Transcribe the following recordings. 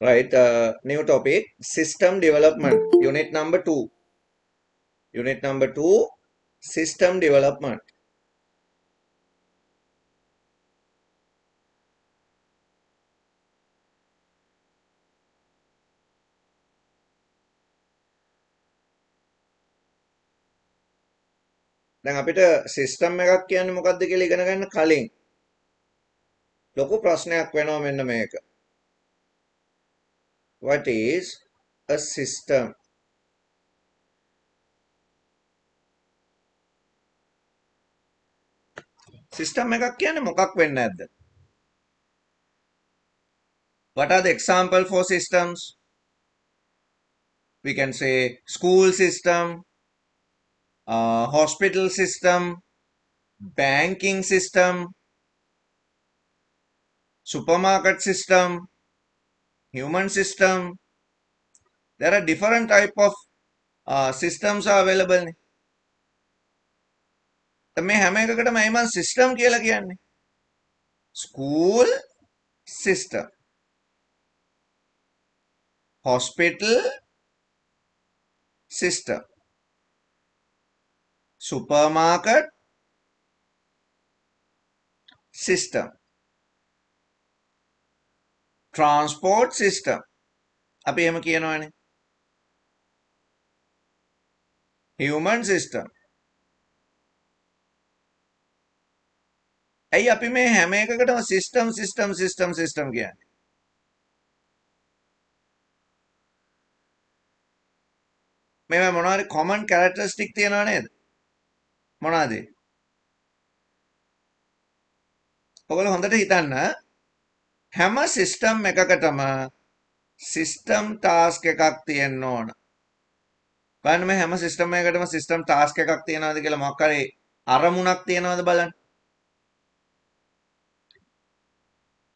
Right, new topic, system development, unit number 2. Unit number 2, system development. දැන් අපිට system එකක් කියන්නේ මොකක්ද කියලා ඉගෙන ගන්න කලින් ලොකු ප්‍රශ්නයක් වෙනවා මෙන්න මේක. What is a system? System එකක් කියන්නේ මොකක් වෙන්නේ නැද්ද? What are the example for systems? We can say school system, hospital system, banking system, supermarket system, human system. There are different type of systems are available. මේ හැම එකකටම මම system කියලා කියන්නේ. School system, hospital system, supermarket system, transport system. අපි එහෙම කියනවනේ. Human system. ඇයි අපි මේ හැම එකකටම system කියන්නේ? මේවා මොනවාරි common characteristic තියනව නේද? මොනවාද? ඔයගොල්ලෝ හොඳට හිතන්න හැම system එකකටම system task එකක් තියෙන්න ඕන. බලන්න මේ හැම system එකකටම system task එකක් තියනවාද කියලා මොකක් හරි අරමුණක් තියනවාද බලන්න.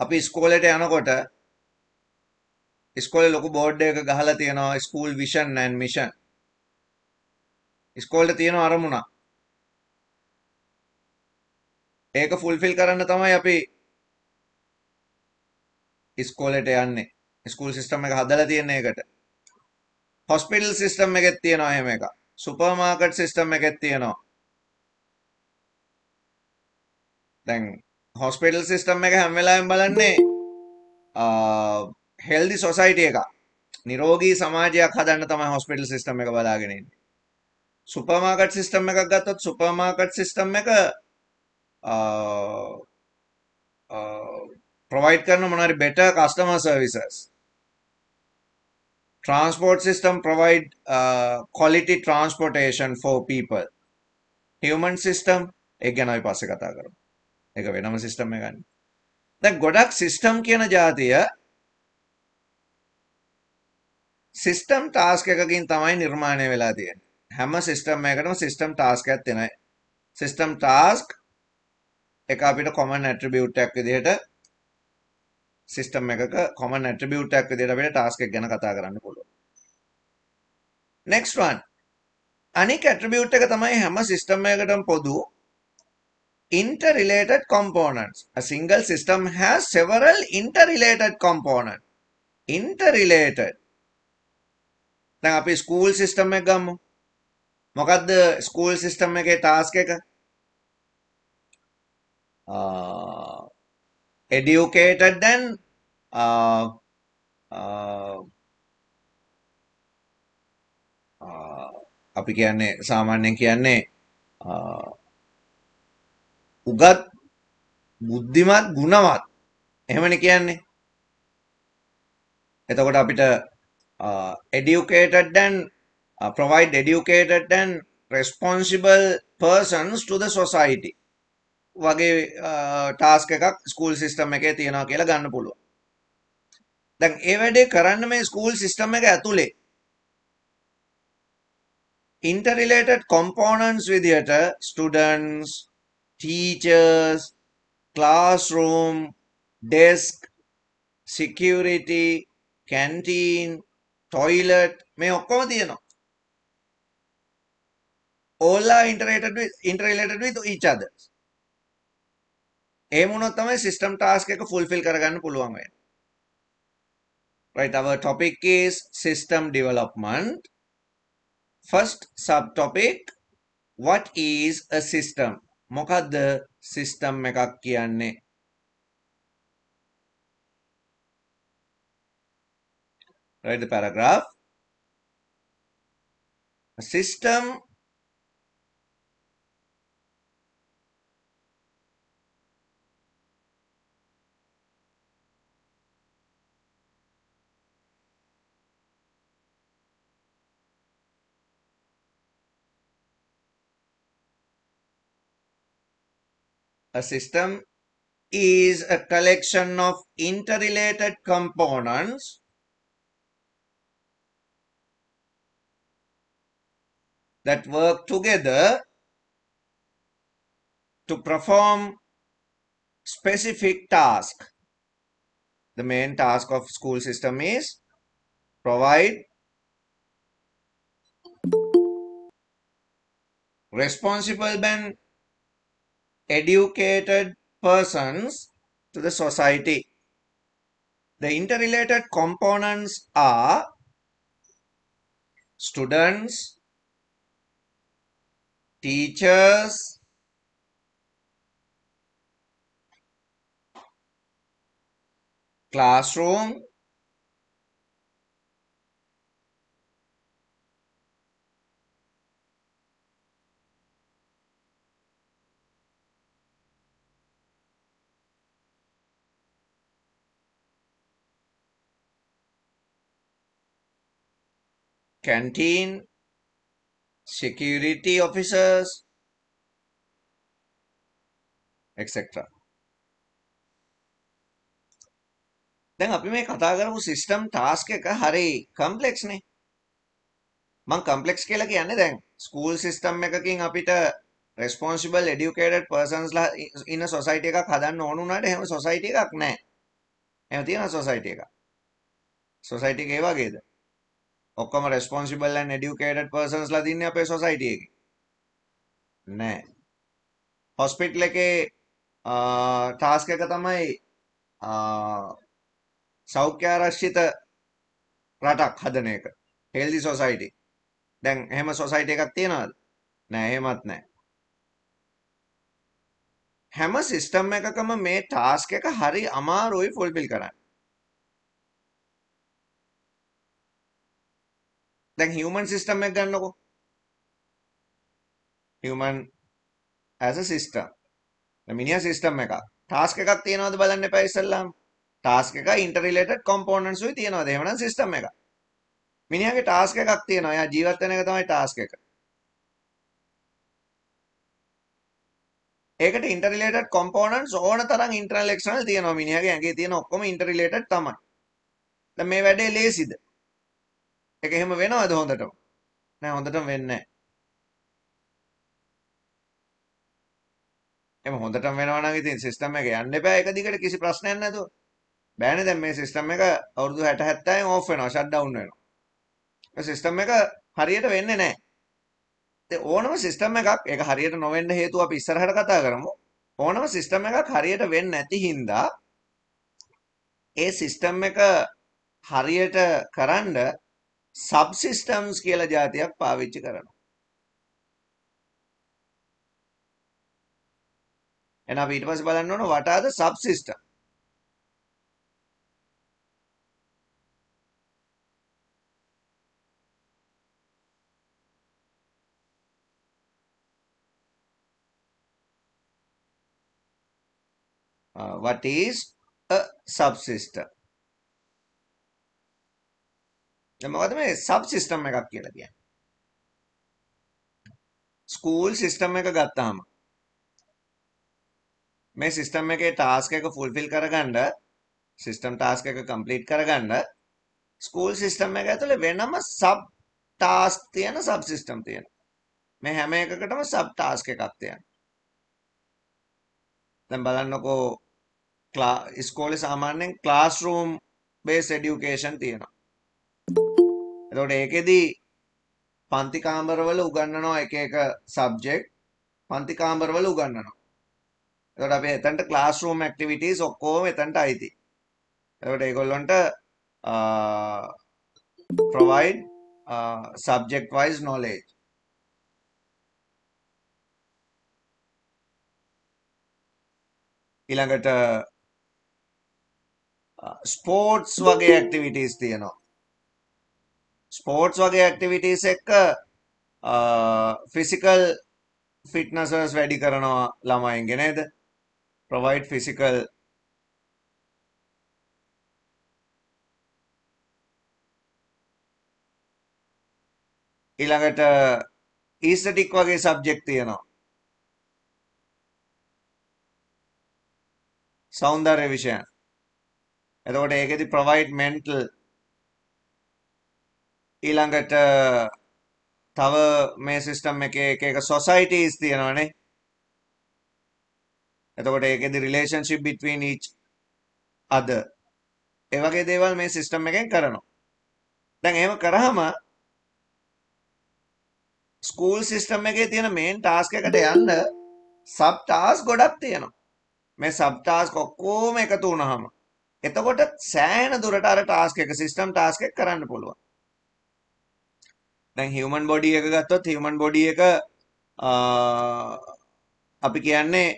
අපි ඉස්කෝලේට යනකොට ඉස්කෝලේ ලොකු බෝඩ් එකක ගහලා තියෙනවා school vision and mission. ඉස්කෝලේ තියෙන අරමුණක්. ඒක fulfill කරන්න තමයි අපි ඉස්කෝලේට යන්නේ. ස්කූල් සිස්ටම් එක හදලා තියෙන එකට. hospital system එකෙත් තියෙනවා එහෙම එකක්. supermarket system එකෙත් තියෙනවා. දැන් hospital system එක හැම වෙලාවෙම බලන්නේ healthy society එකක්. නිරෝගී සමාජයක් හදන්න තමයි hospital system එක බලාගෙන ඉන්නේ. supermarket system එකක් ගත්තොත් supermarket system එක provide කරන මොනවාරි better customer services. Transport system provide quality transportation for people. Human system එක ගැන අපි පස්සේ කතා කරමු. ඒක වෙනම system එකක්. දැන් ගොඩක් system කියන જાතිය system task එකකින් තමයි නිර්මාණය වෙලා තියෙන්නේ. හැම system එකකටම system task එකක් තියෙනවා. system task එක අපිට common attribute එකක් විදිහට system එකක common attribute එකක් විදිහට අපිට task එක ගැන කතා කරන්න පුළුවන්. Next one. අනික attribute එක තමයි හැම system එකකටම පොදු interrelated components. A single system has several interrelated components. Interrelated. දැන් අපි school system එක ගමු. මොකද්ද school system එකේ task එක? Educated and අපි කියන්නේ සාමාන්‍යයෙන් කියන්නේ උගත් බුද්ධිමත් ගුණවත් එහෙමනේ කියන්නේ. එතකොට අපිට educated and provide educated and responsible persons to the society වගේ ටාස්ක් එකක් ස්කූල් සිස්ටම් එකේ තියෙනවා කියලා ගන්න පුළුවන්. දැන් ඒ වැඩේ කරන්න මේ ස්කූල් සිස්ටම් එක ඇතුලේ interrelated components විදියට students, teachers, classroom, desk, security, canteen, toilet මේ ඔක්කොම තියෙනවා. all are interrelated with each other. එහෙම වුණොත් තමයි system task එක fulfill කරගන්න පුළුවන් වෙන්නේ. Right, our topic is system development. First subtopic, what is a system? මොකද්ද system එකක් කියන්නේ? Write the paragraph. A system is a collection of interrelated components that work together to perform specific task. The main task of school system is provide responsible and educated persons to the society. The interrelated components are students, teachers, classroom, canteen, security officers, etc. දැන් අපි මේ කතා කරපු system task එක හරි complex නේ. මම complex කියලා කියන්නේ දැන් ස්කූල් සිස්ටම් එකකින් අපිට responsible educated persons ලා ඉන්න society එකක් හදන්න ඕන උනාට එහෙම society එකක් නැහැ. එහෙම තියෙනවා society එකක්. society එක ඒ වගේද? ඔක්කොම responsible and educated persons ලා දින්නේ අපේ society එකේ. නැහැ. hospital එකේ task එක තමයි සෞඛ්‍ය ආරක්ෂිත රටක් හදන එක. healthy society. දැන් එහෙම society එකක් තියනවද? නෑ එහෙමත් නෑ. හැම සිස්ටම් එකකම මේ ටාස්ක් එක හරි අමාරුයි ෆුල්ෆිල් කරන්න. දැන් human system එක ගන්නකො. human as a system. දැන් මිනිහා සිස්ටම් එකක්. ටාස්ක් එකක් තියනවද බලන්න එපා ඉස්සෙල්ලාම. ටාස්ක් එක interrelated components උයි තියනවද? එහෙමනම් සිස්ටම් එකක්. මිනිහාගේ ටාස්ක් එකක් තියෙනවා. එයා ජීවත් වෙන එක තමයි ටාස්ක් එක. ඒකට interrelated components ඕන තරම් internal external තියෙනවා. මිනිහාගේ ඇඟේ තියෙන ඔක්කොම interrelated තමයි. දැන් මේ වැඩේ ලේසිද? ඒක එහෙම වෙනවද හොඳටම? නෑ හොඳටම වෙන්නේ නෑ. එහෙම හොඳටම වෙනවා නම් ඉතින් සිස්ටම් එක යන්න එපා එක දිගට කිසි ප්‍රශ්නයක් නැතුව. බෑනේ දැන් මේ සිස්ටම් එක අවුරුදු 60 70න් ඕෆ් වෙනවා, ෂට් ඩවුන් වෙනවා. මේ සිස්ටම් එක හරියට වෙන්නේ නැහැ. ඒ ඕනම සිස්ටම් එකක් ඒක හරියට නොවෙන්න හේතුව අපි ඉස්සරහට කතා කරමු. ඕනම සිස්ටම් එකක් හරියට වෙන්නේ නැති හින්දා ඒ සිස්ටම් එක හරියට කරන්න සබ් සිස්ටම්ස් කියලා જાතියක් පාවිච්චි කරනවා. එහෙනම් අපි ඊට පස්සේ බලන්න ඕන what are the subsystem. What is a subsystem? දැන් මොකද මේ subsystem එකක් කියලා කියන්නේ? ස්කූල් සිස්ටම් එක ගත්තාම මේ සිස්ටම් එකේ ටාස්ක් එක ෆුල්ෆිල් කරගන්න සිස්ටම් ටාස්ක් එක කම්ප්ලීට් කරගන්න ස්කූල් සිස්ටම් එක ඇතුලේ වෙනම සබ් ටාස්ක් තියෙන සබ් සිස්ටම් තියෙනවා. මේ හැම එකකටම සබ් ටාස්ක් එකක් තියෙනවා. දැන් බලන්නකෝ ඉස්කෝලේ සාමාන්‍යයෙන් ක්ලාස්රූම් බේස් එඩියුකේෂන් තියෙනවා. එතකොට ඒකෙදි පන්ති කාමරවල උගන්වනවා එක එක සබ්ජෙක්ට් පන්ති කාමරවල උගන්වනවා. එතකොට අපි එතනට ක්ලාස්රූම් ඇක්ටිවිටීස් ඔක්කොම එතනට අයිති. එතකොට ඒගොල්ලන්ට provide subject wise knowledge. ඊළඟට ස්පෝර්ට්ස් වගේ ඇක්ටිවිටීස් තියෙනවා. ස්පෝර්ට්ස් වගේ ඇක්ටිවිටීස් එක්ක ෆිසිකල් ෆිට්නසස් වැඩි කරනවා ළමයින්ගේ නේද? provide physical ඊළඟට ඊස්තටික් වගේ සබ්ජෙක්ට් තියෙනවා. සෞන්දර්ය විෂයන්. එතකොට ඒකෙදි provide mental ඊළඟට තව මේ සිස්ටම් එකේ එක societies තියෙනවානේ. එතකොට ඒකෙදි relationship between each other ඒ වගේ දේවල් මේ සිස්ටම් එකෙන් කරනවා. දැන් එහෙම කරාම ස්කූල් සිස්ටම් එකේ තියෙන මේන් ටාස්ක් එකට යන්න සබ් ටාස්ක් ගොඩක් තියෙනවා. මේ සබ් ටාස්ක් ඔක්කොම එකතු වුණාම එතකොට සෑහෙන දුරට අර ටාස්ක් එක සිස්ටම් ටාස්ක් එක කරන්න පුළුවන්. දැන් හියුමන් බොඩි එක ගත්තොත් හියුමන් බොඩි එක අපි කියන්නේ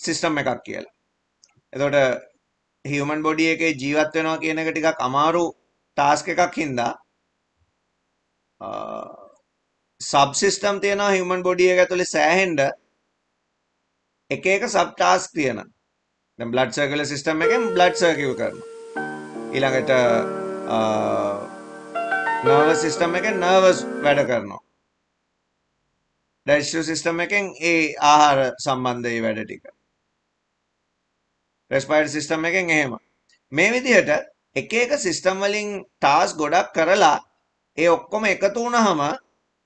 සිස්ටම් එකක් කියලා. එතකොට හියුමන් බොඩි එකේ ජීවත් වෙනවා කියන එක ටිකක් අමාරු ටාස්ක් එකක් හින්දා සබ් සිස්ටම් තියෙනවා හියුමන් බොඩි එක ඇතුලේ සෑහෙන්න එක එක සබ් ටාස්ක් තියෙනවා. දැන් බ්ලඩ් සර්කියුලර් සිස්ටම් එකෙන් බ්ලඩ් සර්කියුල් කරනවා. ඊළඟට නර්වස් සිස්ටම් එකෙන් නර්වස් වැඩ කරනවා. ඩයිජෙස්ටිව් සිස්ටම් එකෙන් ඒ ආහාර සම්බන්ධ ඒ වැඩ ටික. රෙස්පිරේටරි සිස්ටම් එකෙන් එහෙම. මේ විදිහට එක එක සිස්ටම් වලින් ටාස්ක් ගොඩක් කරලා ඒ ඔක්කොම එකතු වුණාම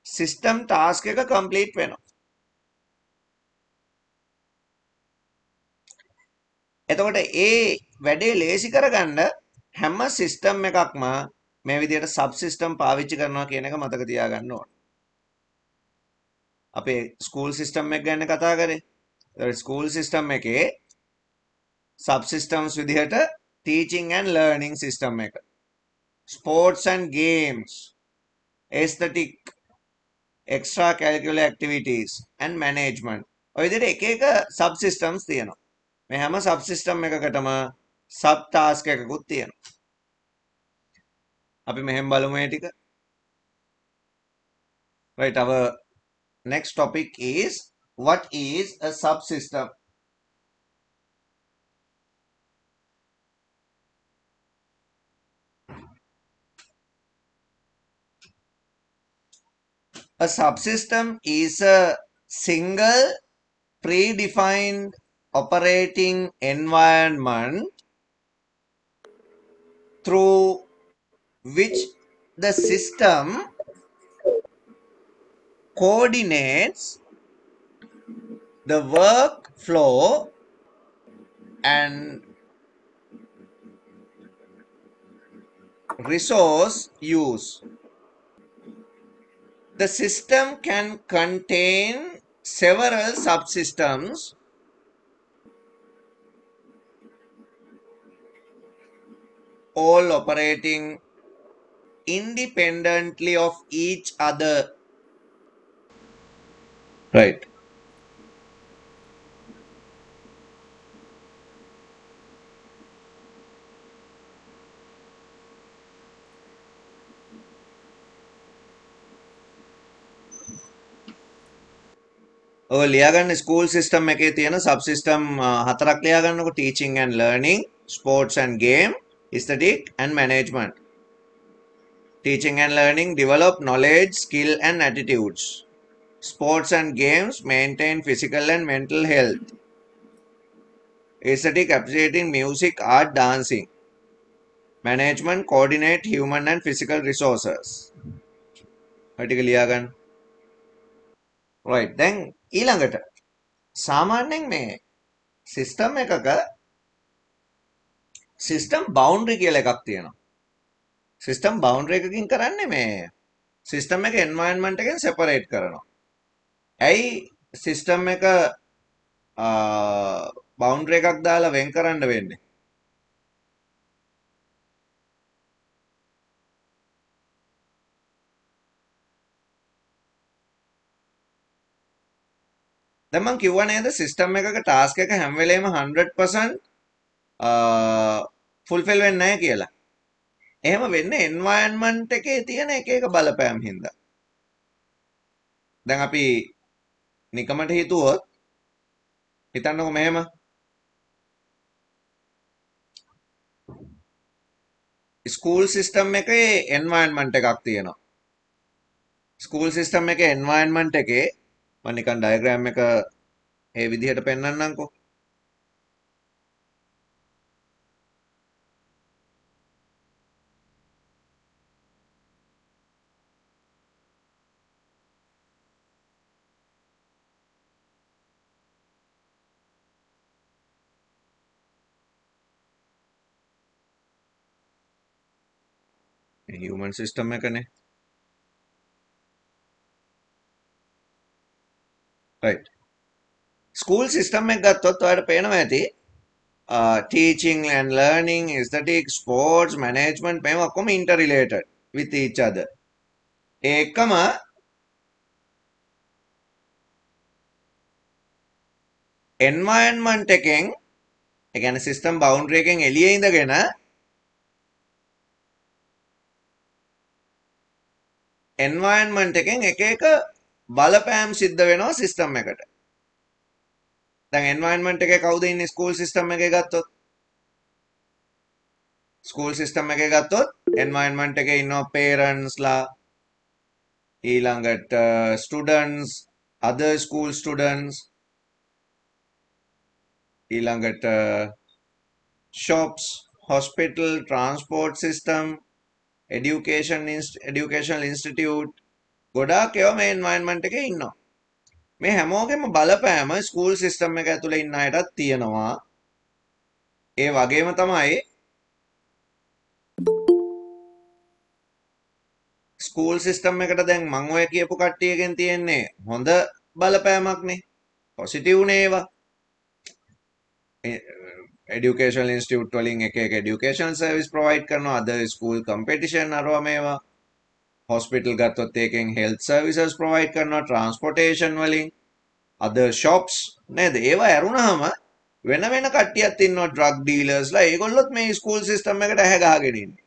සිස්ටම් ටාස්ක් එක කම්ප්ලීට් වෙනවා. එතකොට ඒ වැඩේ ලේසි කරගන්න හැම සිස්ටම් එකක්ම මේ විදිහට සබ් සිස්ටම් පාවිච්චි කරනවා කියන එක මතක තියාගන්න ඕන. අපේ ස්කූල් සිස්ටම් එක ගැන කතා කරේ. ස්කූල් සිස්ටම් එකේ සබ් සිස්ටම්ස් විදිහට ටීචිං ඇන්ඩ් ලර්නිං සිස්ටම් එක, sports and games, aesthetic, extra curricular activities and management. ඔය විදිහට එක එක සබ් සිස්ටම්ස් තියෙනවා. මේ හැම සබ් සිස්ටම් එකකටම සබ් ටාස්ක් එකකුත් තියෙනවා. අපි මෙහෙම බලමු මේ ටික. Right, our next topic is what is a subsystem? A subsystem is a single predefined operating environment through which the system coordinates the workflow and resource use. The system can contain several subsystems all operating independently of each other. Right. ඔය ලියාගන්න school system එකේ තියෙන sub system හතරක් ලියාගන්නකො. Teaching and learning, sports and game, aesthetic and management. Teaching and learning develop knowledge, skill and attitudes. Sports and games maintain physical and mental health. Aesthetic appreciating music, art, dancing. Management coordinate human and physical resources. Article ලියාගන්න. Right, දැන් ඊළඟට සාමාන්‍යයෙන් මේ system එකක system boundary කියලා එකක් තියෙනවා. System boundary එකකින් කරන්නේ මේ සිස්ටම් එක එන්වයරන්මන්ට් එකෙන් සෙපරේට් කරනවා. ඇයි සිස්ටම් එක බවුන්ඩරි එකක් දාලා වෙන් කරන්න වෙන්නේ? දැන් මම කිව්වා නේද සිස්ටම් එකක ටාස්ක් එක හැම වෙලේම 100% ෆුල්ෆිල් වෙන්නේ නැහැ කියලා. එහෙම වෙන්නේ එන්වයරන්මන්ට් එකේ තියෙන එක එක බලපෑම් හින්දා. දැන් අපි නිකමට හිතුවොත් හිතන්නකො මෙහෙම ස්කූල් සිස්ටම් එකේ එන්වයරන්මන්ට් එකක් තියෙනවා. ස්කූල් සිස්ටම් එකේ එන්වයරන්මන්ට් එකේ මම නිකන් ඩයග්‍රෑම් එක ඒ විදිහට පෙන්නන්නම්කෝ. මේ හියුමන් සිස්ටම් එකනේ. රයිට්. ස්කූල් සිස්ටම් එක ගත්තොත් ඔයාලට පේනවා ඇති teaching and learning, aesthetics, sports, management මේවා ඔක්කොම interrelated with each other. ඒකම environment එකෙන් ඒ කියන්නේ system boundary එකෙන් එළියේ ඉඳගෙන environment එකෙන් එක එක බලපෑම් සිද්ධ වෙනවා සිස්ටම් එකට. දැන් environment එකේ කවුද ඉන්නේ ස්කූල් සිස්ටම් එකේ ගත්තොත්? ස්කූල් සිස්ටම් එකේ ගත්තොත් environment එකේ ඉන්නවා parents ලා ඊළඟට students, other school students ඊළඟට shops, hospital, transport system, educational institute ගොඩාක් ඒවා මේ environment එකේ ඉන්නවා. මේ හැමෝගෙම බලපෑම ස්කූල් සිස්ටම් එක ඇතුලේ ඉන්න අයටත් තියෙනවා. ඒ වගේම තමයි ස්කූල් සිස්ටම් එකට දැන් මම ඔය කියපු කට්ටියගෙන් තියෙන්නේ හොඳ බලපෑමක්නේ. පොසිටිව් නේ ඒවා. educational institute වලින් එක එක educational service provide කරනවා. අද school competition අරවා මේවා. hospital ගත්තොත් ඒකෙන් health services provide කරනවා. transportation වලින් other shops නේද? ඒවා ඇරුණාම වෙන වෙන කට්ටියක් ඉන්නවා drug dealersලා. ඒගොල්ලොත් මේ school system එකට ඇහැ ගහගෙන ඉන්නේ.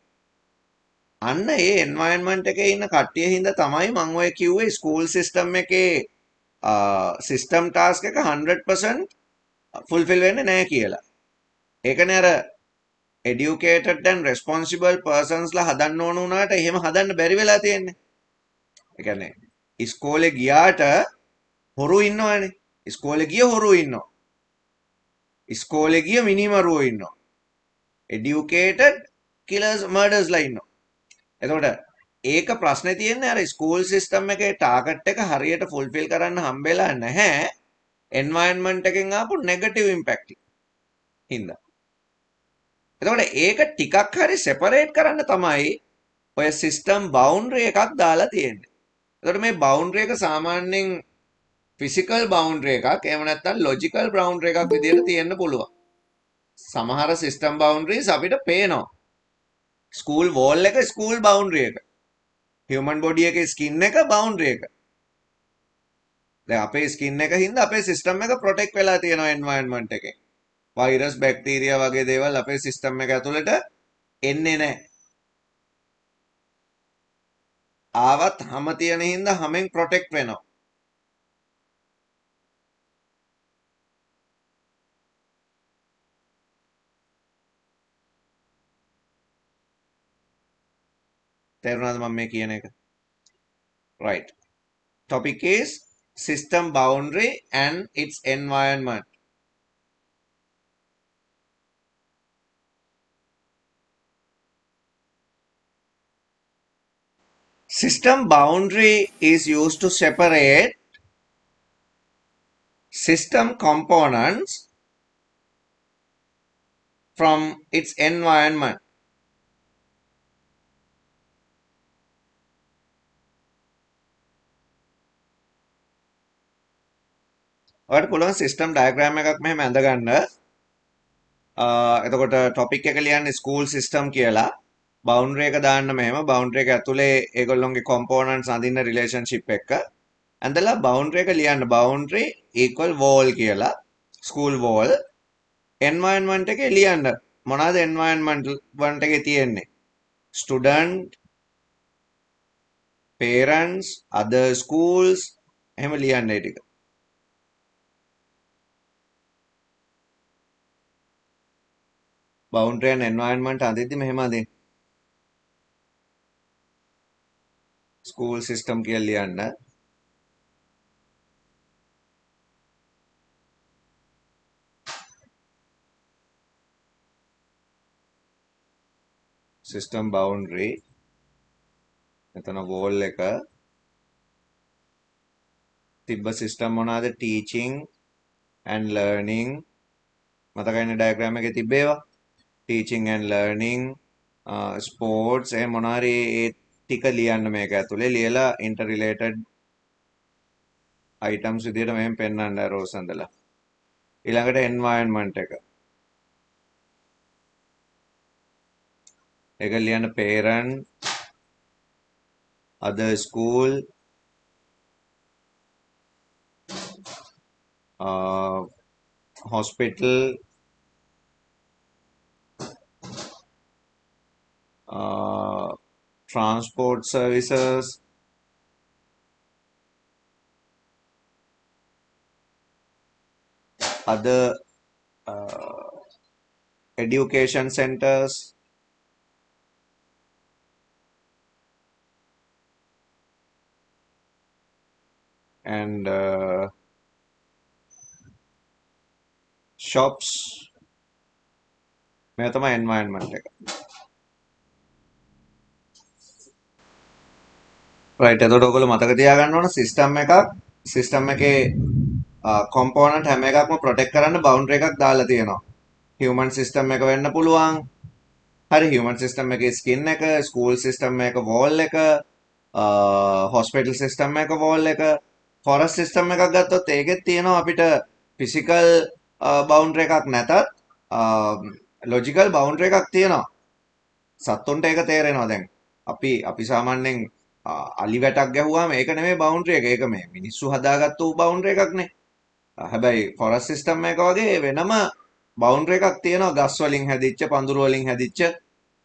අන්න ඒ environment එකේ ඉන්න කට්ටිය හින්දා තමයි මම ඔය කිව්වේ school system එකේ system task එක 100% fulfill වෙන්නේ නැහැ කියලා. ඒකනේ අර educated and responsible persons ලා හදන්න ඕන වුණාට එහෙම හදන්න බැරි වෙලා තියෙන්නේ. ඒ කියන්නේ ඉස්කෝලේ ගියාට හොරු ඉන්නවනේ. ඉස්කෝලේ ගිය හොරු ඉන්නවා. ඉස්කෝලේ ගිය මිනිමරුවෝ ඉන්නවා. educated killers murders ලා ඉන්නවා. එතකොට ඒක ප්‍රශ්නේ තියෙන්නේ අර ස්කූල් සිස්ටම් එකේ ටාගට් එක හරියට ෆුල්ෆිල් කරන්න හම්බෙලා නැහැ එන්වයරන්මන්ට් එකෙන් ආපු නෙගටිව් ඉම්පැක්ට් හින්දා. එතකොට ඒක ටිකක් හරි සෙපරේට් කරන්න තමයි ඔය සිස්ටම් බවුන්ඩරි එකක් දාලා තියෙන්නේ. එතකොට මේ බවුන්ඩරි එක සාමාන්‍යයෙන් ෆිසිකල් බවුන්ඩරි එකක් එහෙම නැත්නම් ලොජිකල් බවුන්ඩරි එකක් විදිහට තියෙන්න පුළුවන්. සමහර සිස්ටම් බවුන්ඩරිස් අපිට පේනවා. ස්කූල් වෝල් එක ස්කූල් බවුන්ඩරි එක. හියුමන් බොඩි එකේ ස්කින් එක බවුන්ඩරි එක. දැන් අපේ ස්කින් එක හින්දා අපේ සිස්ටම් එක ප්‍රොටෙක්ට් වෙලා තියෙනවා එන්වයරන්මන්ට් එකෙන්. වෛරස් බැක්ටීරියා වගේ දේවල් අපේ සිස්ටම් එක ඇතුළට එන්නේ නැහැ. ආවත් හැම තියෙන හින්දා හැමෙන් ප්‍රොටෙක්ට් වෙනවා. තේරුණාද මම මේ කියන එක? right. Topic is system boundary and its environment. System boundary is used to separate system components from its environment. ඔයාලට පුළුවන් සිස්ටම් ඩයග්‍රෑම් එකක් මෙහෙම ඇඳගන්න. එතකොට ටොපික් එක ලියන්නේ ස්කූල් සිස්ටම් කියලා. බවුන්ඩරි එක දාන්න මෙහෙම බවුන්ඩරි එක ඇතුලේ ඒගොල්ලොන්ගේ කොම්පෝනන්ට්ස් අඳින්න රිලේෂන්ෂිප් එක. ඇඳලා බවුන්ඩරි එක ලියන්න boundary equal wall කියලා school wall environment එකේ ලියන්න මොනවාද environment එකේ තියෙන්නේ student parents other schools එහෙම ලියන්න ඒ ටික boundary and environment අඳිද්දි මෙහෙම අදින්න school system කියලා ලියන්න system boundary එතන wall එක තිබ්බ system මොනවාද teaching and learning මතකයිනේ diagram එකේ තිබ්බේවා teaching and learning sports එහෙම මොනවාරි ඒ ටික ලියන්න මේක ඇතුලේ ලියලා interrelated items විදිහට මෙහෙම පෙන්වන්න rows ඇඳලා ඊළඟට environment එක ඒක ලියන්න parent other school hospital transport services other education centers and shops මේ තමයි environment එක right එතකොට ඔයගොල්ලෝ මතක තියාගන්න ඕන system එකේ component හැම එකක්ම protect කරන්න boundary එකක් දාලා තියෙනවා human system එක වෙන්න පුළුවන් හරි human system එකේ skin එක school system එක wall එක hospital system එක wall එක forest system එකක් ගත්තොත් ඒකෙත් තියෙනවා අපිට physical boundary එකක් නැතත් logical boundary එකක් තියෙනවා සත්තුන්ට ඒක තේරෙනවා දැන් අපි සාමාන්‍යයෙන් අලි වැටක් ගැහුවාම ඒක නෙමෙයි boundary එක ඒක මේ මිනිස්සු හදාගත්තු boundary එකක් නේ හැබැයි forest system එක වගේ වෙනම boundary එකක් තියෙනවා ගස් වලින් හැදිච්ච පඳුරු වලින් හැදිච්ච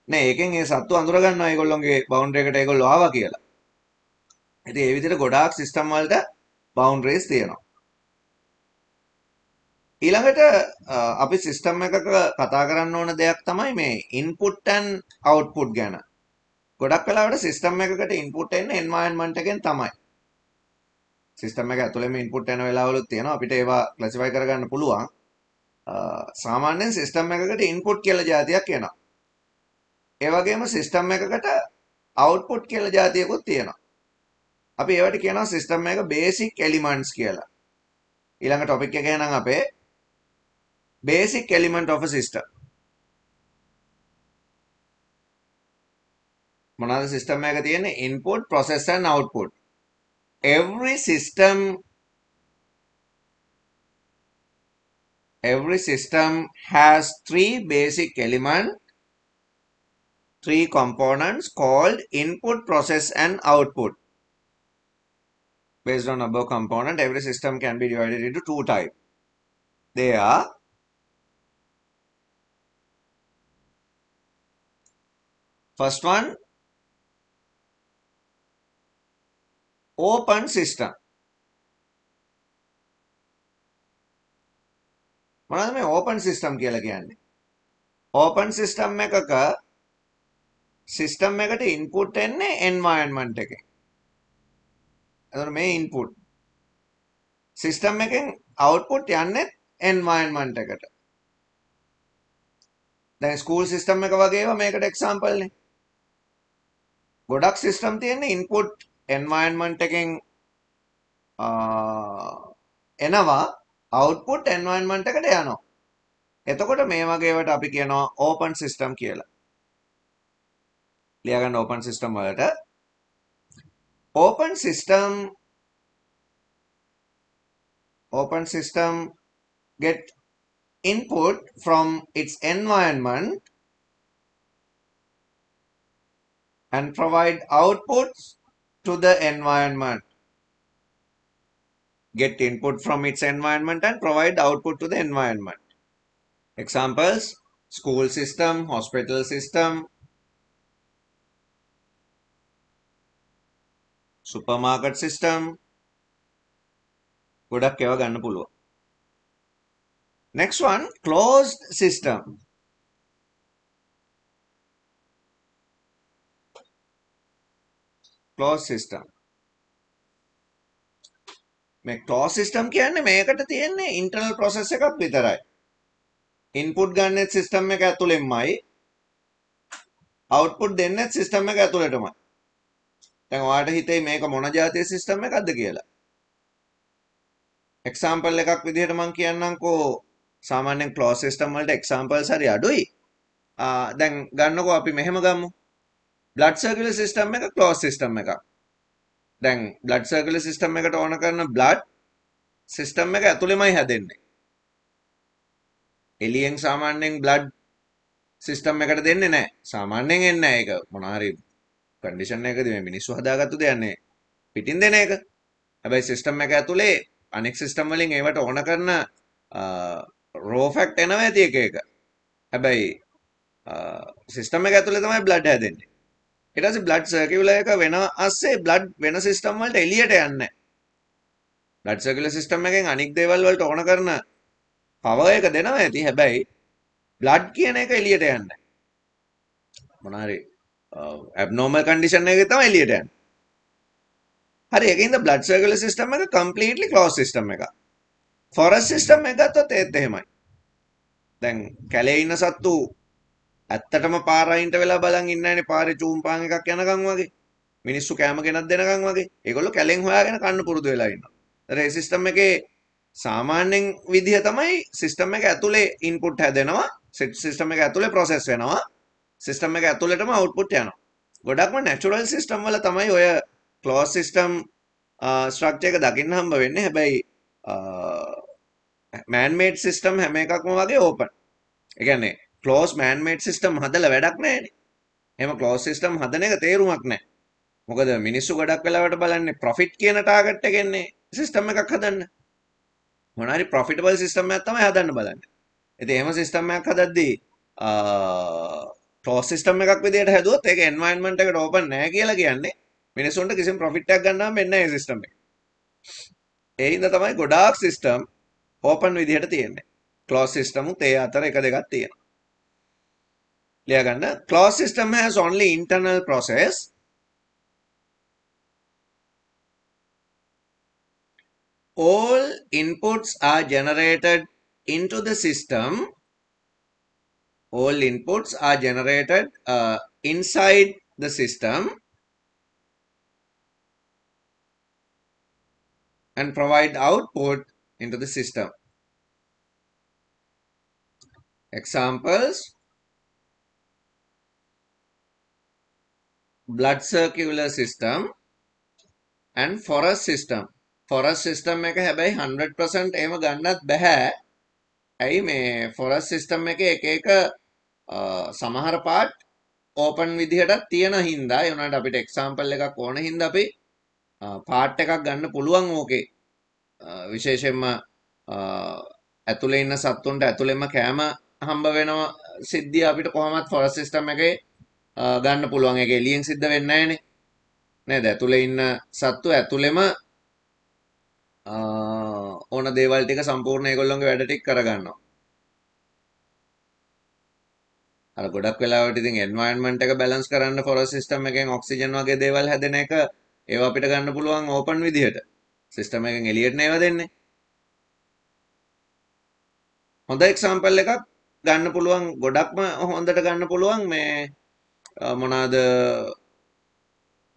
නේ ඒකෙන් ඒ සත්තු අඳුර ගන්නවා ඒගොල්ලොන්ගේ boundary එකට ඒගොල්ලෝ ආවා කියලා ඉතින් ඒ විදිහට ගොඩාක් system වලට boundaries තියෙනවා ඊළඟට අපි සිස්ටම් එකක කතා කරන්න ඕන දෙයක් තමයි මේ ඉන්පුට් and අවුට්පුට් ගැන. ගොඩක් වෙලාවට සිස්ටම් එකකට ඉන්පුට් එන්නේ එන්වයරන්මන්ට් එකෙන් තමයි. සිස්ටම් එක ඇතුළේම ඉන්පුට් එන වෙලාවලුත් තියෙනවා. අපිට ඒවා ක්ලාසිෆයි කරගන්න පුළුවන්. සාමාන්‍යයෙන් සිස්ටම් එකකට ඉන්පුට් කියලා જાතියක් එනවා. ඒ වගේම සිස්ටම් එකකට අවුට්පුට් කියලා જાතියකුත් තියෙනවා. අපි ඒවට කියනවා සිස්ටම් එක බේසික් එලිමන්ට්ස් කියලා. ඊළඟ ටොපික් එක එහෙනම් අපේ basic element of a system. මොනවාද system එකක තියෙන්නේ input, process and output. Every system has three basic elements, three components called input, process and output. Based on above component, every system can be divided into two types. They are first one, open system. මොනවද මේ open system කියලා කියන්නේ? open system එකක system එකට input එන්නේ environment එකෙන්. එතකොට මේ input system එකෙන් output යන්නේ environment එකට. දැන් school system එක වගේ ඒවා මේකට example නේ. ගොඩක් system තියෙන්නේ input environment එකෙන් එනවා output environment එකට යනවා. එතකොට මේ වගේ ඒවාට අපි කියනවා open system කියලා. ලියා ගන්න open system වලට open system get input from its environment and provide outputs to the environment. get input from its environment and provide output to the environment. Examples: school system, hospital system, supermarket system. ගොඩක් ඒවා ගන්න පුළුවන්. Next one, closed system. Closed system. මේ closed system කියන්නේ මේකට තියෙන්නේ internal process එකක් විතරයි. input ගන්නෙත් system එක ඇතුළෙන්මයි, output දෙන්නෙත් system එක ඇතුළටමයි. දැන් ඔයාලට හිතේ මේක මොන જાතිය system එකක්ද කියලා. example එකක් විදිහට මම කියන්නම්කෝ. සාමාන්‍යයෙන් closed system වලට examples හරි අඩුයි. දැන් ගන්නකෝ අපි මෙහෙම ගමු. blood circular system එක closed system එකක්. දැන් blood circular system එකට ඕන කරන blood system එක ඇතුළෙමයි හැදෙන්නේ. එළියෙන් සාමාන්‍යයෙන් blood system එකට දෙන්නේ නැහැ. සාමාන්‍යයෙන් එන්නේ නැහැ. ඒක මොන හරි condition එකකදී මේ මිනිස්සු හදාගත්තු දෙයක් නේ. පිටින් දෙන එක. හැබැයි system එක ඇතුලේ අනෙක් system වලින් ඒවට ඕන කරන raw fact එනවා ඇති එක එක. හැබැයි system එක ඇතුලේ තමයි blood හැදෙන්නේ. ඊට පස්සේ blood circular එක වෙන ASCII blood වෙන system වලට එළියට යන්නේ නැහැ. blood circular system එකෙන් අනික් දේවල් වලට ඕන කරන power එක දෙනවා ඇති. හැබැයි blood කියන එක එළියට යන්නේ නැහැ. මොන හරි abnormal condition එකක තමයි එළියට යන්නේ. හරි, ඒකින්ද blood circular system එක completely closed system එකක්. forest system එක ගත්තොත් ඒත් එහෙමයි. දැන් කැලේ ඉන්න සත්තු ඇත්තටම පාර අයින්ට වෙලා බලන් ඉන්නේ නැනේ, පාරේ චූම්පාන් එකක් යනකම් වගේ. මිනිස්සු කැම ගෙනත් දෙනකම් වගේ. ඒගොල්ලෝ කැලෙන් හොයාගෙන කන්න පුරුදු වෙලා ඉන්නවා. ඒ සිස්ටම් එකේ සාමාන්‍යයෙන් විදිහ තමයි සිස්ටම් එක ඇතුලේ ඉන්පුට් හැදෙනවා, සිස්ටම් එක ඇතුලේ ප්‍රොසෙස් වෙනවා, සිස්ටම් එක ඇතුලේටම අවුට්පුට් යනවා. ගොඩක්ම නැචරල් සිස්ටම් වල තමයි ඔය ක්ලෝස් සිස්ටම් ස්ට්‍රක්චර් එක දකින්න හම්බ වෙන්නේ. හැබැයි man made system හැම එකක්ම වගේ open. ඒ කියන්නේ close man made system හදලා වැඩක් නැහැනේ. එහෙම close system හදන එක තේරුමක් නැහැ. මොකද මිනිස්සු ගොඩක් වෙලාවට බලන්නේ profit කියන target එකෙන්නේ system එකක් හදන්න. මොන හරි profitable system එකක් තමයි හදන්න බලන්නේ. ඉතින් එහෙම system එකක් හදද්දී close system එකක් විදියට හැදුවොත් ඒක environment එකට open නැහැ කියලා කියන්නේ මිනිස්සුන්ට කිසිම profit එකක් ගන්න හම්බෙන්නේ නැහැ මේ system එක. ඒ හින්දා තමයි ගොඩාක් system open විදියට තියෙන්නේ. close system උත් ඒ අතර එක දෙකක් තියෙනවා. ලියා ගන්න. closed system has only internal process. All inputs are generated into the system. All inputs are generated inside the system and provide output into the system. Examples: blood circular system and forest system. forest system එක හැබැයි 100% එහෙම ගන්නත් බෑ. ඇයි මේ forest system එකේ එක එක සමහර part open විදිහටත් තියෙන හින්දා ඒ උනාට අපිට example එකක් ඕන හින්දා අපි part එකක් ගන්න පුළුවන් ඕකේ. විශේෂයෙන්ම ඇතුලේ ඉන්න සත්තුන්ට ඇතුලෙම කෑම හම්බ වෙනවා සිද්ධිය අපිට කොහොමත් forest system එකේ ගන්න පුළුවන්. ඒක එළියෙන් සිද්ධ වෙන්නේ නැහනේ. නේද? ඇතුලේ ඉන්න සත්තු ඇතුලෙම ඕන දේවල් ටික සම්පූර්ණ ඒගොල්ලොන්ගේ වැඩ ටික කරගන්නවා. අර ගොඩක් වෙලාවට ඉතින් එන්වයරන්මන්ට් එක බැලන්ස් කරන්න forest system එකෙන් ඔක්සිජන් වගේ දේවල් හැදෙන එක ඒවා අපිට ගන්න පුළුවන් ඕපන් විදිහට. සිස්ටම් එකෙන් එළියට නේව දෙන්නේ. හොඳ එක්සැම්පල් එකක් ගන්න පුළුවන්, ගොඩක්ම හොඳට ගන්න පුළුවන් මේ මොනවාද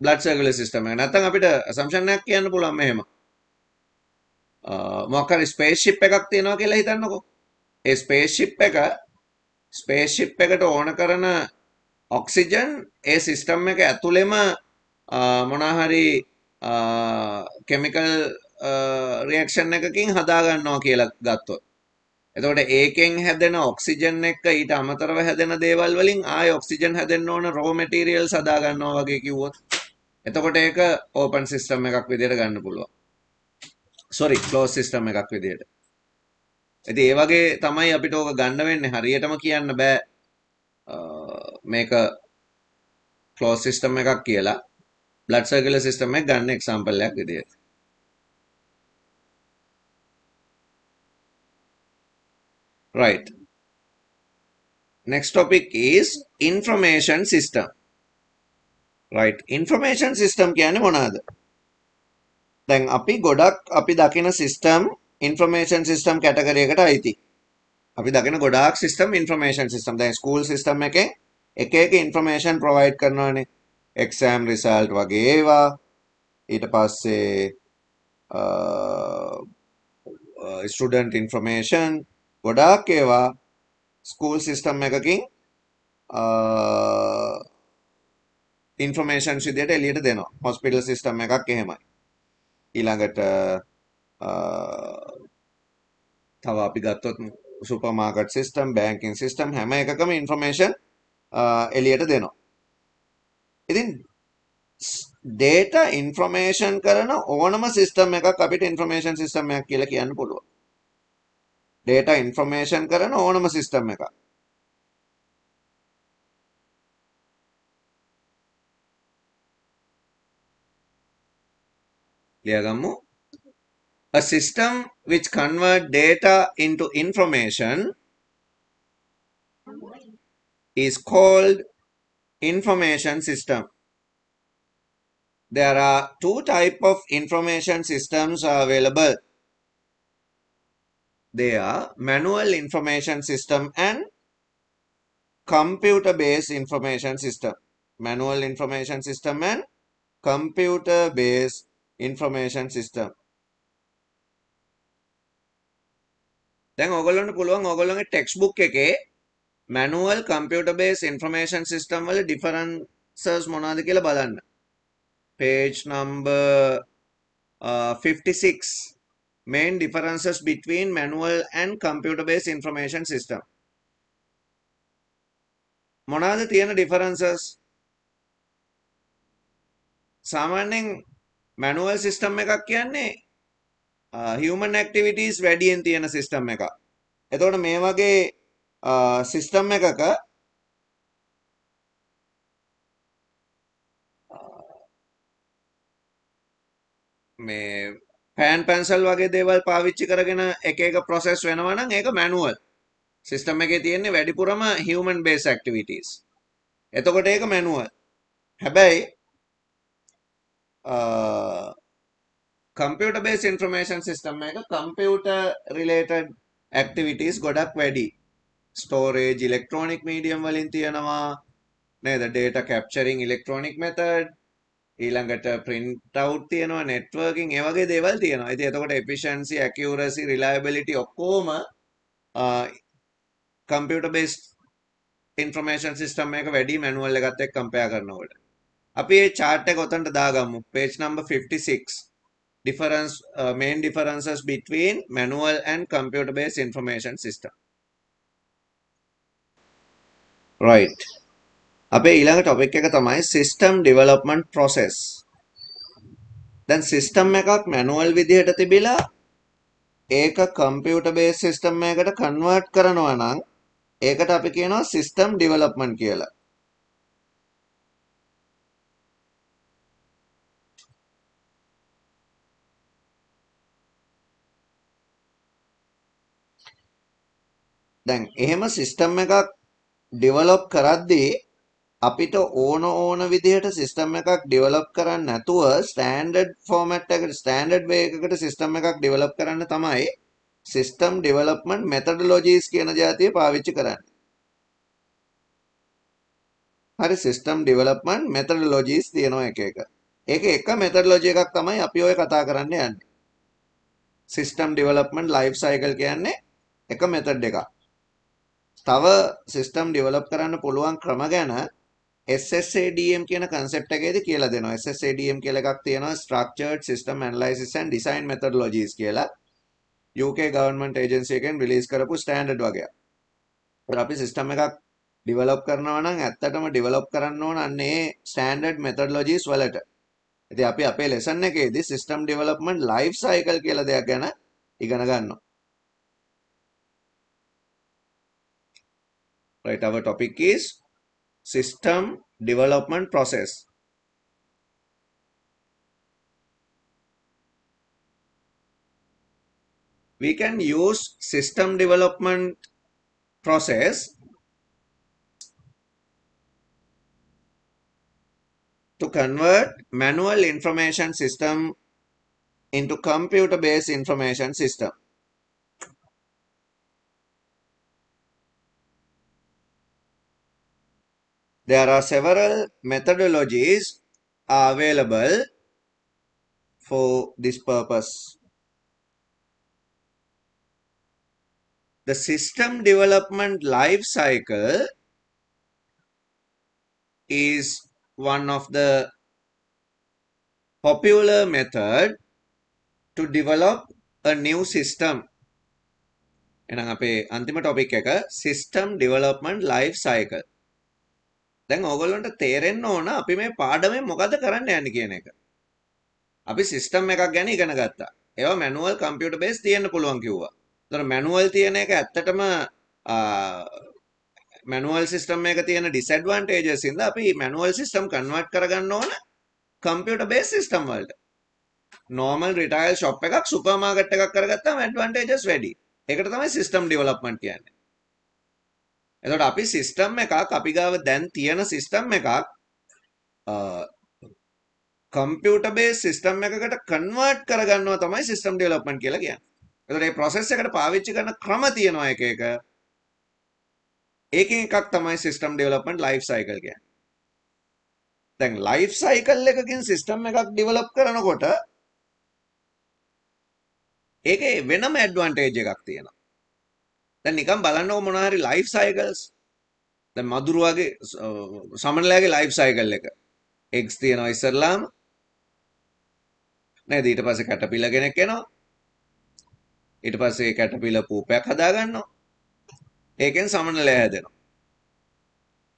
blood circular system එක. නැත්නම් අපිට assumption එකක් කියන්න පුළුවන් මෙහෙම. මොකක් හරි ස්පේස්ෂිප් එකක් තියෙනවා කියලා හිතන්නකෝ. ඒ ස්පේස්ෂිප් එකට ඕන කරන ඔක්සිජන් ඒ සිස්ටම් එක ඇතුළෙම මොනවා හරි කෙමිකල් රියැක්ෂන් එකකින් හදා ගන්නවා කියලා ගත්තොත්. එතකොට ඒකෙන් හැදෙන ඔක්සිජන් එක ඊට අමතරව හැදෙන දේවල් වලින් ආයෙ ඔක්සිජන් හැදෙන්න ඕන රෝ මැටීරියල්ස් හදා ගන්නවා වගේ කිව්වොත් එතකොට ඒක ඕපන් සිස්ටම් එකක් විදිහට ගන්න පුළුවන්. sorry closed system එකක් විදියට. ඉතින් ඒ වගේ තමයි අපිට ඕක ගන්න වෙන්නේ. හරියටම කියන්න බෑ මේක closed system එකක් කියලා. blood circular system එක ගන්න example එකක් විදියට. right. Next topic is information system. right. information system කියන්නේ මොනවාද? දැන් අපි ගොඩක් අපි දකින system information system category එකට අයිති. අපි දකින ගොඩාක් system information system. දැන් school system එකෙන් එක එක information provide කරනවානේ. exam result වගේ ඒවා. ඊට පස්සේ student information ගොඩාක් ඒවා school system එකකින් information විදියට එළියට දෙනවා. hospital system එකක් එහෙමයි. ඊළඟට තව අපි ගත්තොත් supermarket system, banking system හැම එකකම information එළියට දෙනවා. ඉතින් data information කරන ඕනම system එකක් අපිට information system එකක් කියලා කියන්න පුළුවන්. data information කරන ඕනම system එකක්. ලියගමු. A system which convert data into information is called information system. There are two types of information systems available. They are manual information system and computer-based information system. Manual information system and computer-based information system. දැන් ඔයගොල්ලන්ට පුළුවන් ඔයගොල්ලන්ගේ text එකේ manual computer based information system වල differences මොනවද කියලා බලන්න. page number 56 main differences between manual and computer based information system. මොනවද තියෙන differences? සාමාන්‍යයෙන් manual system එකක් කියන්නේ human activities වැඩියෙන් තියෙන system එකක්. එතකොට මේ වගේ system එකක මේ pen pencil වගේ දේවල් පාවිච්චි කරගෙන එක එක process වෙනවා නම් ඒක manual. system එකේ තියෙන්නේ වැඩිපුරම human based activities. එතකොට ඒක manual. හැබැයි computer based information system එක computer related activities ගොඩක් වැඩි. storage electronic medium වලින් තියෙනවා නේද? data capturing electronic method, ඊළඟට print out තියෙනවා, networking ඒ වගේ දේවල් තියෙනවා. ඉතින් එතකොට efficiency, accuracy, reliability ඔක්කොම computer based information system එක වැඩි manual එකත් එක්ක compare කරනකොට. අපි මේ chart එක ඔතනට දාගමු. page number 56. main differences between manual and computer based information system. right. අපේ ඊළඟ topic එක තමයි system development process. දැන් system එකක් manual විදිහට තිබිලා ඒක computer based system එකකට convert කරනවා නම් ඒකට අපි කියනවා system development කියලා. දැන් එහෙම system එකක් develop කරද්දී අපිට ඕන විදිහට system එකක් develop කරන්න නැතුව standard format එකකට standard way එකකට system එකක් develop කරන්න තමයි system development methodologies කියන જાතිය පාවිච්චි කරන්නේ. හරි system development methodologies තියෙනවා එක එක. ඒකේ එක methodology එකක් තමයි අපි ඔය කතා කරන්න යන්නේ. system development life cycle කියන්නේ එක method එකක්. තව system develop කරන්න පුළුවන් ක්‍රම ගැන SSADM කියන concept එකේදී කියලා දෙනවා. SSADM කියලා එකක් තියෙනවා structured system analysis and design methodologies කියලා. UK government agency එකෙන් release කරපු standard වගේක්. ඒත් අපි system එකක් develop කරනවා නම් ඇත්තටම develop කරන්න ඕන අන්නේ standard methodologies වලට. ඉතින් අපි අපේ ලෙසන් එකේදී සිස්ටම් ඩෙවලොප්මන්ට් ලයිෆ් සයිකල් කියලා දෙයක් ගැන ඉගෙන ගන්නවා. Right, our topic is system development process. We can use system development process to convert manual information system into computer-based information system. There are several methodologies available for this purpose. The system development life cycle is one of the popular method to develop a new system. එහෙනම් අපේ අන්තිම topic එක system development life cycle. දැන් ඕගොල්ලන්ට තේරෙන්න ඕන අපි මේ පාඩමෙන් මොකද කරන්න යන්නේ කියන එක. අපි සිස්ටම් එකක් ගැන ඉගෙන ගත්තා. ඒවා මැනුවල් කම්පියුටර් බේස් තියෙන්න පුළුවන් කිව්වා. ඒතර මැනුවල් තියෙන එක ඇත්තටම මැනුවල් සිස්ටම් එක තියෙන ඩිස්ඇඩ්වාන්ටේජස් ඉඳලා අපි මැනුවල් සිස්ටම් කන්වර්ට් කරගන්න ඕන කම්පියුටර් බේස් සිස්ටම් වලට. normal retail shop එකක් සුපර් මාකට් එකක් කරගත්තාම ඇඩ්වාන්ටේජස් වැඩි. ඒකට තමයි සිස්ටම් ඩෙවලොප්මන්ට් කියන්නේ. එතකොට අපි සිස්ටම් එකක් අපි ගාව දැන් තියෙන සිස්ටම් එකක් කම්පියුටර් බේස් සිස්ටම් එකකට කන්වර්ට් කරගන්නවා තමයි සිස්ටම් ඩෙවලොප්මන්ට් කියලා කියන්නේ. එතකොට මේ process එකට පාවිච්චි කරන ක්‍රම තියෙනවා එක එක. ඒකෙන් එකක් තමයි සිස්ටම් ඩෙවලොප්මන්ට් ලයිෆ් සයිකල් කියන්නේ. දැන් ලයිෆ් සයිකල් එකකින් සිස්ටම් එකක් ඩෙවලොප් කරනකොට ඒකේ වෙනම ඇඩ්වාන්ටේජ් එකක් තියෙනවා. දැන් නිකන් බලන්නකො මොනවා හරි ලයිෆ් සයිකල්ස්. දැන් මදුරුවගේ සමනලයාගේ ලයිෆ් සයිකල් එක. එග්ස් තියෙනවා ඉස්සරලාම. නේද? ඊට පස්සේ කැටපිල්ල කෙනෙක් එනවා. ඊට පස්සේ කැටපිල්ල පූපයක් හදා ගන්නවා. ඒකෙන් සමනලයා හැදෙනවා.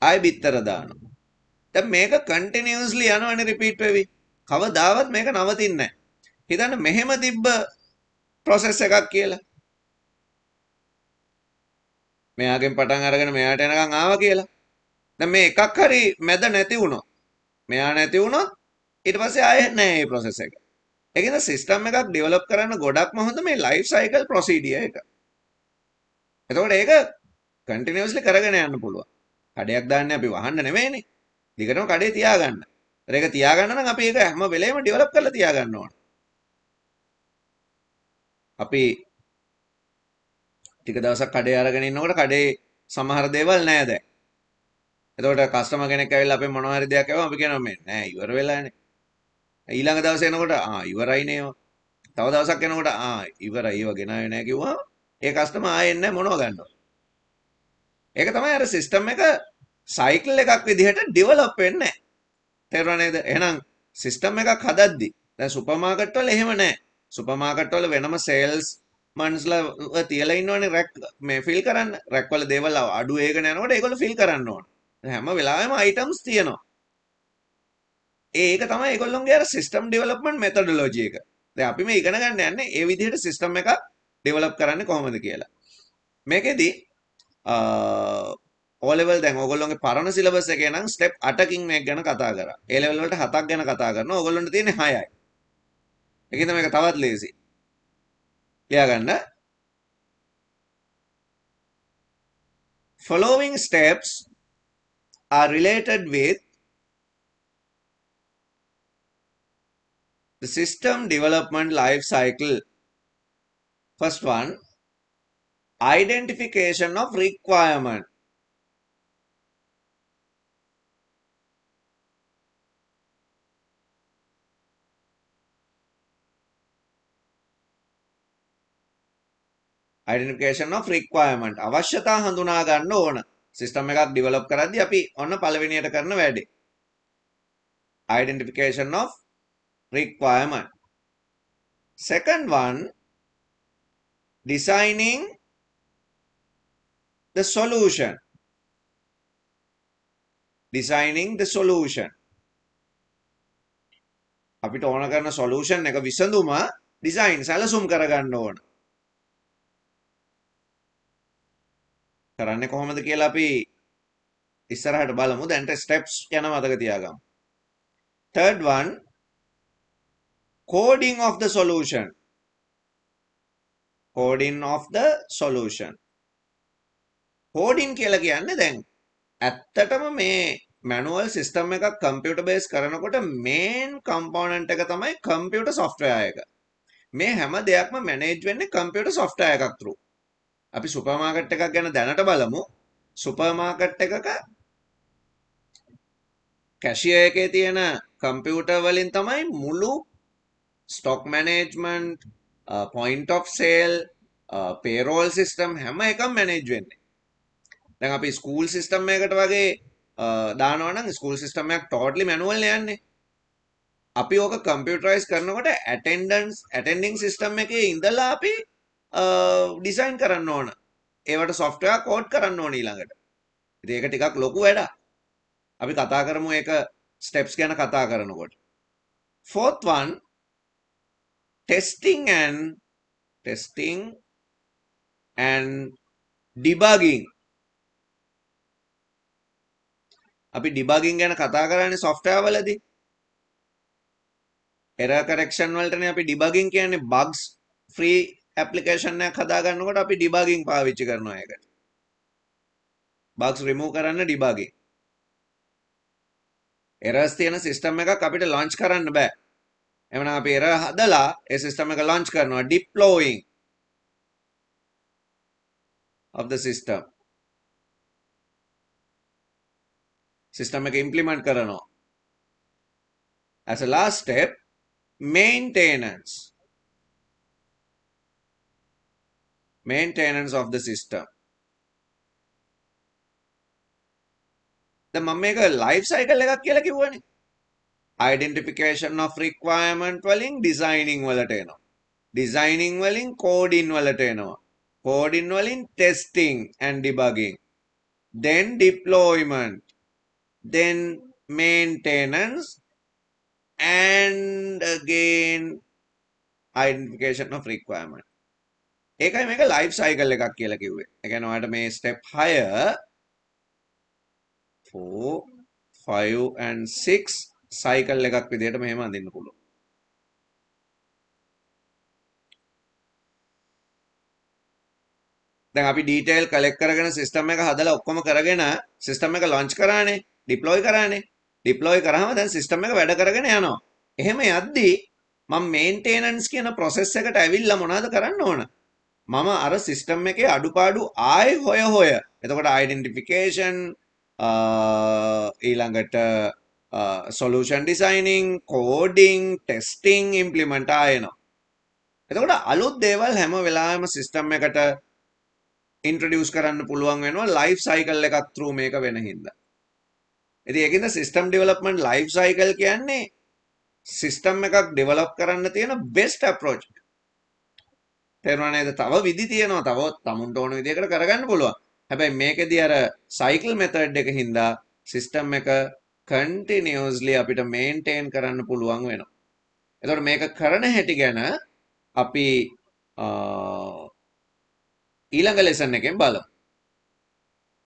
ආයෙ බිත්තර දානවා. දැන් මේක කන්ටිනියස්ලි යනවනේ රිපීට් වෙවි. කවදාවත් මේක නවතින්නේ නැහැ. හිතන්න මෙහෙම තිබ්බ process එකක් කියලා. මෙයාගෙන් පටන් අරගෙන මෙයාට එනකන් ආවා කියලා. දැන් මේ එකක් හරි මැද නැති වුණොත් මෙයා නැති වුණොත් ඊට පස්සේ ආයෙ නැහැ මේ process එක. ඒකෙන්ද සිස්ටම් එකක් ඩෙවලොප් කරන්න ගොඩක්ම හොඳ මේ ලයිෆ් සයිකල් ප්‍රොසීඩියර් එක. එතකොට ඒක කන්ටිනියස්ලි කරගෙන යන්න පුළුවන්. කඩයක් දාන්නේ අපි වහන්න නෙමෙයිනේ. දිගටම කඩේ තියාගන්න. ඒක තියාගන්න නම් අපි ඒක හැම වෙලේම ඩෙවලොප් කරලා තියාගන්න ඕන. අපි ටික දවසක් කඩේ අරගෙන ඉන්නකොට කඩේ සමහර දේවල් නැහැ දැන්. එතකොට කස්ටමර් කෙනෙක් ඇවිල්ලා අපේ මොනවා හරි දෙයක් අහුවම අපි කියනවා මේ නෑ ඉවර වෙලානේ. ඊළඟ දවසේ එනකොට ඉවරයිනේ ඒවා. තව දවසක් එනකොට ඉවරයි ඒවා ගෙනාවේ නෑ කිව්වම ඒ කස්ටමර් ආයෙ එන්නේ මොනව ගන්නව. ඒක තමයි අර සිස්ටම් එක සයිකල් එකක් විදිහට ඩෙවලොප් වෙන්නේ. තේරුණා නේද? එහෙනම් සිස්ටම් එකක් හදද්දි දැන් සුපර් මාකට් වල එහෙම නෑ. සුපර් මාකට් වල වෙනම සේල්ස් මන්ස්ලා තියලා ඉන්නවනේ රැක් මේ ෆිල් කරන්න. රැක් වල දේවල් අඩු ඒකන යනකොට ඒගොල්ලෝ ෆිල් කරන්න ඕන. හැම වෙලාවෙම අයිටම්ස් තියෙනවා. ඒක තමයි ඒගොල්ලොන්ගේ අර සිස්ටම් ඩෙවලොප්මන්ට් මෙතඩොලොජි එක. දැන් අපි මේ ඉගෙන ගන්න යන්නේ ඒ විදිහට සිස්ටම් එකක් ඩෙවලොප් කරන්නේ කොහොමද කියලා. මේකෙදි O level දැන් ඕගොල්ලෝගේ පරණ සිලබස් එකේ නම් ස්ටෙප් 8කින් මේක ගැන කතා කරා. A level වලට 7ක් ගැන කතා කරනවා. ඕගොල්ලන්ට තියෙන්නේ 6යි. ඒකින්ද මේක තවත් ලේසි. ලියා ගන්න. Following steps are related with the system development life cycle. First one, identification of requirement. Identification of requirement. අවශ්‍යතා හඳුනා ගන්න ඕන. සිස්ටම් එකක් ඩෙවලොප් කරද්දී අපි ඔන්න පළවෙනියට කරන වැඩේ. Identification of requirement. Second one, designing the solution. Designing the solution. අපිට ඕන කරන සොලියුෂන් එක විසඳුම ඩිසයින් සැලසුම් කරගන්න ඕන. කරන්නේ කොහොමද කියලා අපි ඉස්සරහට බලමු. දැන්ට ස්ටෙප්ස් යන මතක තියාගමු. third one, coding of the solution. coding of the solution. coding කියලා කියන්නේ දැන් ඇත්තටම මේ manual system එකක් computer base කරනකොට main component එක තමයි computer software එක. මේ හැම දෙයක්ම manage වෙන්නේ computer software එකක් through. අපි සුපර්මාකට් එකක් ගැන දැනට බලමු. සුපර්මාකට් එකක කැෂියර් එකේ තියෙන කම්පියුටර් වලින් තමයි මුළු stock management, point of sale, payroll system හැම එකම manage වෙන්නේ. දැන් අපි ස්කූල් සිස්ටම් එකකට වගේ දානවා නම් ස්කූල් සිස්ටම් එකක් totally manual යන්නේ. අපි ඕක computerize කරනකොට attending system එකේ ඉඳලා අපි ඩිසයින් කරන්න ඕන. ඒවට software code කරන්න ඕන ඊළඟට. ඉතින් ඒක ටිකක් ලොකු වැඩක්. අපි කතා කරමු ඒක steps ගැන කතා කරනකොට. Fourth one, testing and debugging. අපි debugging ගැන කතා කරන්නේ software වලදී. error correction වලටනේ අපි debugging කියන්නේ. bugs free application එකක් හදා ගන්නකොට අපි debugging පාවිච්චි කරනවා ඒකට. bugs remove කරන්න debugging. errors තියෙන system එකක් අපිට launch කරන්න බෑ. එවනම් අපි error හදලා ඒ system එක launch කරනවා. deploying of the system. system එක implement කරනවා. As a last step, maintenance of the system. දැන් මම මේක life cycle එකක් කියලා කිව්වනේ. identification of requirement වලින් designing වලට එනවා. designing වලින් coding වලට එනවා. coding වලින් testing and debugging. then deployment. then maintenance. and again identification of requirement. ඒකයි මේක life cycle එකක් කියලා කිව්වේ. ඒ කියන්නේ ඔයාලට මේ step 6 4 5 and 6 cycle එකක් විදිහට මෙහෙම අඳින්න පුළුවන්. දැන් අපි detail collect කරගෙන system එක හදලා ඔක්කොම කරගෙන system එක launch කරානේ, deploy කරානේ. deploy කරාම දැන් system එක වැඩ කරගෙන යනවා. එහෙම යද්දී මම maintenance කියන process එකට ඇවිල්ලා මොනවද කරන්න ඕන? මම අර system එකේ අඩුපාඩු ආයෙ හොය එතකොට identification ඊළඟට solution designing, coding, testing, implement ආයෙනවා. එතකොට අලුත් දේවල් හැම වෙලාවෙම system එකට introduce කරන්න පුළුවන් වෙනවා life cycle එකක් through මේක වෙන හින්දා. ඉතින් ඒකින්ද system development life cycle කියන්නේ system එකක් develop කරන්න තියෙන best approach. තේරුණා නේද? තව විදි තියෙනවා. තව තමුන්ට ඕන විදිහකට කරගන්න පුළුවන්. හැබැයි මේකෙදී අර cycle method එක හින්දා system එක continuously අපිට maintain කරන්න පුළුවන් වෙනවා. එතකොට මේක කරන හැටි ගැන අපි ඊළඟ lesson එකෙන් බලමු.